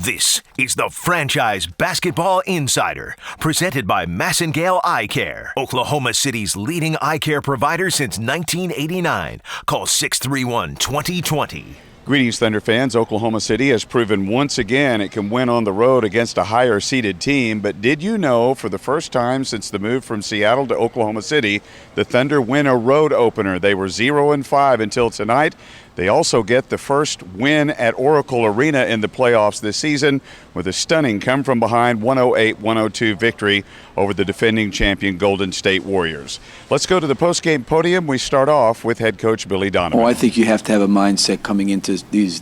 This is the Franchise Basketball Insider, presented by Massengale Eye Care, Oklahoma City's leading eye care provider since 1989. Call 631-2020. Greetings, Thunder fans. Oklahoma City has proven once again it can win on the road against a higher-seeded team. But did you know, for the first time since the move from Seattle to Oklahoma City, the Thunder win a road opener? They were 0-5 until tonight. They also get the first win at Oracle Arena in the playoffs this season with a stunning come-from-behind 108-102 victory over the defending champion Golden State Warriors. Let's go to the postgame podium. We start off with head coach Billy Donovan. Oh, I think you have to have a mindset coming into these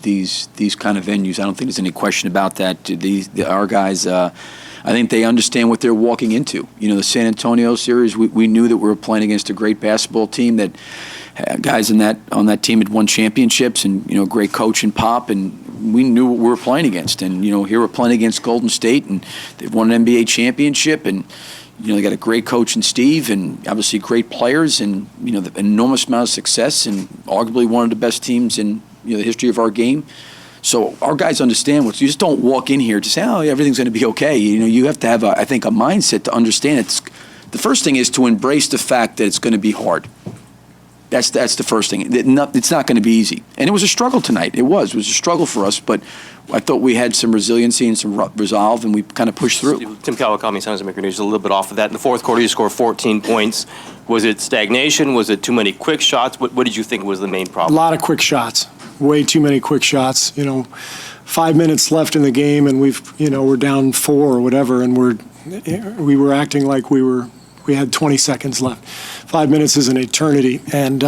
kind of venues. I don't think there's any question about that. Our guys, I think they understand what they're walking into. You know, the San Antonio series, we knew that we were playing against a great basketball team that guys on that team had won championships and, you know, great coach and Pop, and we knew what we were playing against. And, you know, here we're playing against Golden State, and they've won an NBA championship, and, you know, they got a great coach in Steve and obviously great players and, you know, the enormous amount of success and arguably one of the best teams in, you know, the history of our game. So our guys understand you just don't walk in here to say, oh, everything's going to be okay. You know, you have to have, I think, a mindset to understand it. The first thing is to embrace the fact that it's going to be hard. That's the first thing. It's not going to be easy. And it was a struggle tonight. It was a struggle for us, but I thought we had some resiliency and some resolve, and we kind of pushed through. Tim Kawakami, Sons of Maker News, a little bit off of that. In the fourth quarter, you scored 14 points. Was it stagnation? Was it too many quick shots? What did you think was the main problem? A lot of quick shots. Way too many quick shots. You know, 5 minutes left in the game, and we're down 4 or whatever, and we were acting like we had 20 seconds left. 5 minutes is an eternity, and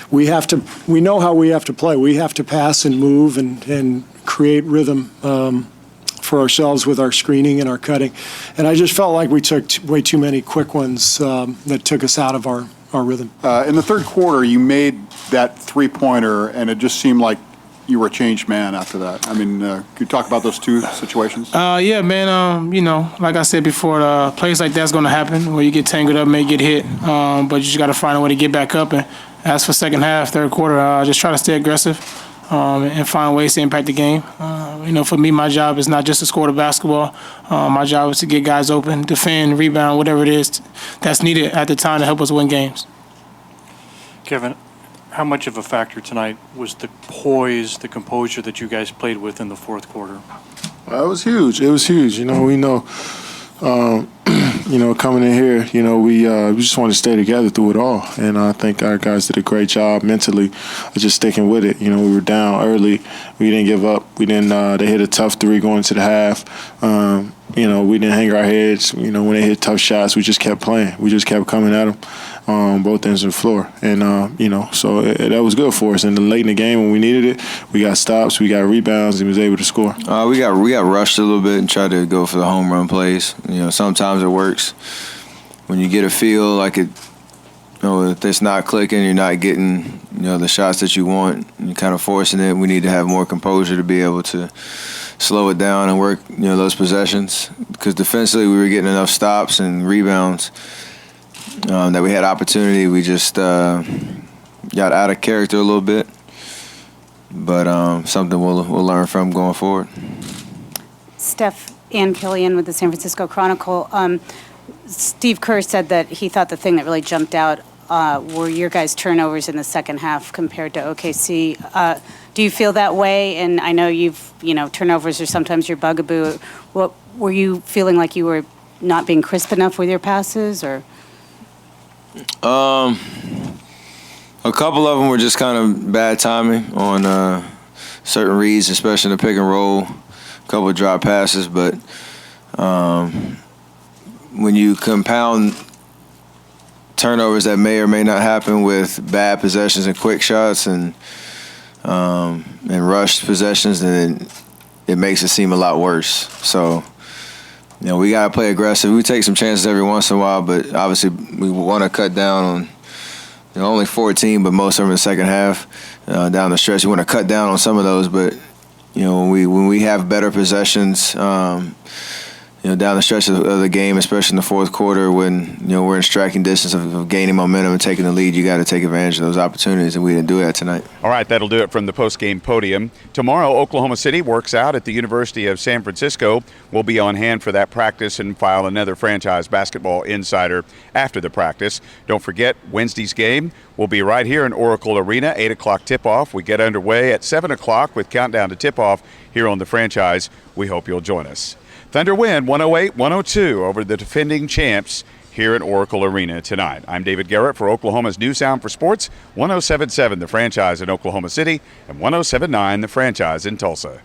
we know how we have to play. We have to pass and move and create rhythm for ourselves with our screening and our cutting. And I just felt like we took way too many quick ones that took us out of our rhythm. In the third quarter, you made that three-pointer, and it just seemed like you were a changed man after that. I mean, could you talk about those two situations? Yeah, man. You know, like I said before, plays like that's going to happen where you get tangled up, may get hit, but you just got to find a way to get back up. And as for second half, third quarter, just try to stay aggressive and find ways to impact the game. You know, for me, my job is not just to score the basketball. My job is to get guys open, defend, rebound, whatever it is that's needed at the time to help us win games. Kevin, how much of a factor tonight was the poise, the composure that you guys played with in the fourth quarter? Well, it was huge. It was huge. You know, we know, coming in here, you know, we just want to stay together through it all. And I think our guys did a great job mentally of just sticking with it. You know, we were down early. We didn't give up. We didn't. They hit a tough 3 going into the half. You know, we didn't hang our heads. You know, when they hit tough shots, we just kept playing. We just kept coming at them. Both ends of the floor. And, so that was good for us. And then late in the game when we needed it, we got stops, we got rebounds, and was able to score. We got rushed a little bit and tried to go for the home run plays. You know, sometimes it works. When you get a feel like it, you know, if it's not clicking, you're not getting, you know, the shots that you want, and you're kind of forcing it. We need to have more composure to be able to slow it down and work, you know, those possessions. Because defensively we were getting enough stops and rebounds that we had opportunity. We just got out of character a little bit, but something we'll learn from going forward. Steph, Ann Killian with the San Francisco Chronicle. Steve Kerr said that he thought the thing that really jumped out were your guys' turnovers in the second half compared to OKC. Do you feel that way? And I know turnovers are sometimes your bugaboo. What were you feeling like you were not being crisp enough with your passes, or? A couple of them were just kind of bad timing on certain reads, especially in the pick and roll. A couple of drop passes, but when you compound turnovers that may or may not happen with bad possessions and quick shots and rushed possessions, then it makes it seem a lot worse. So, you know, we got to play aggressive. We take some chances every once in a while, but obviously we want to cut down on, you know, only 14, but most of them in the second half down the stretch. We want to cut down on some of those, but, you know, when we have better possessions, down the stretch of the game, especially in the fourth quarter when, we're in striking distance of gaining momentum and taking the lead, you got to take advantage of those opportunities, and we didn't do that tonight. All right, that'll do it from the post-game podium. Tomorrow, Oklahoma City works out at the University of San Francisco. We'll be on hand for that practice and file another Franchise Basketball Insider after the practice. Don't forget, Wednesday's game will be right here in Oracle Arena, 8 o'clock tip-off. We get underway at 7 o'clock with countdown to tip-off here on the Franchise. We hope you'll join us. Thunder win 108-102 over the defending champs here at Oracle Arena tonight. I'm David Garrett for Oklahoma's New Sound for Sports, 107.7 The Franchise in Oklahoma City and 107.9 The Franchise in Tulsa.